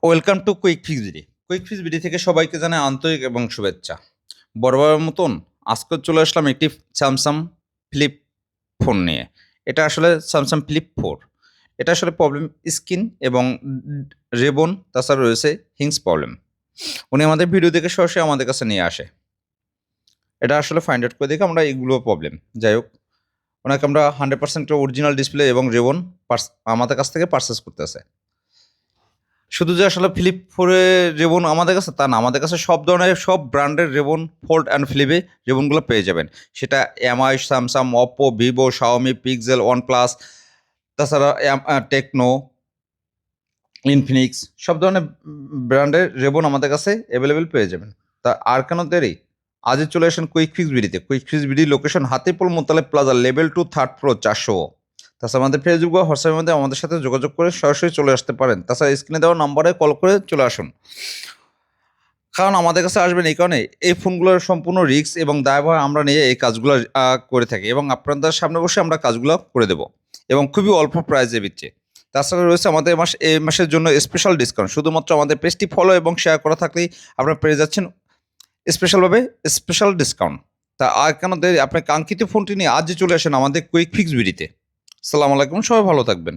Welcome to quick fix BD. Quick fix BD থেকে সবাইকে জানাই আন্তরিক এবং শুভেচ্ছা। বরাবরের মতন আজকে চলে আসলাম একটি স্যামসাং ফ্লিপ ফোন নিয়ে। এটা আসলে স্যামসাং ফ্লিপ 4। এটা আসলে প্রবলেম স্ক্রিন এবং রেবন, তাছাড়া রয়েছে হিংস প্রবলেম। উনি আমাদের ভিডিও দেখে সরাসরি আমাদের কাছে নিয়ে আসে। এটা আসলে ফাইন্ড আউট করে দেখে আমরা এগুলো প্রবলেম। যাই হোক, ওনাকে আমরা 100% অরিজিনাল ডিসপ্লে এবং রেবন আমাদের কাছ থেকে পারচেস করতেছে। শুধু যে আসলে ফ্লিপ 4 রেবন আমাদের কাছে তা না, আমাদের কাছে সব ধরনের সব ব্র্যান্ডের রেবন ফোল্ড অ্যান্ড ফ্লিপে রেবনগুলো পেয়ে যাবেন। সেটা MI, Samsung, Oppo, Vivo, Xiaomi, pixel, OnePlus, তাছাড়া টেকনো, ইনফিনিক্স সব ধরনের ব্র্যান্ডের রেবন আমাদের কাছে অ্যাভেলেবেল পেয়ে যাবেন। তা আর কেন দেরি, আজই চলে আসেন কুইক ফিক্স বিডিতে। Quick fix BD location Hatipul Motaleb plaza, level 2, 3rd floor, 400। তাছাড়া আমাদের ফেসবুক বা হোয়াটসঅ্যাপের মধ্যে আমাদের সাথে যোগাযোগ করে সরাসরি চলে আসতে পারেন। তাছাড়া স্ক্রিনে দেওয়া নাম্বারে কল করে চলে আসুন। কারণ আমাদের কাছে আসবেন এই কারণে, এই ফোনগুলোর সম্পূর্ণ রিস্ক এবং দায়ভার আমরা নিয়ে এই কাজগুলো করে থাকি এবং আপনাদের সামনে বসে আমরা কাজগুলো করে দেব এবং খুবই অল্প প্রাইসে দিচ্ছে। তাছাড়া রয়েছে আমাদের এই মাসের জন্য স্পেশাল ডিসকাউন্ট। শুধুমাত্র আমাদের পেজটি ফলো এবং শেয়ার করা থাকলেই আপনারা পেয়ে যাচ্ছেন স্পেশালভাবে স্পেশাল ডিসকাউন্ট। তা আর কেন দেরি, আপনার কাঙ্ক্ষিত ফোনটি নিয়ে আজই চলে আসেন আমাদের কুইক ফিক্স বিডিতে। আসসালামু আলাইকুম, সবাই ভালো থাকবেন।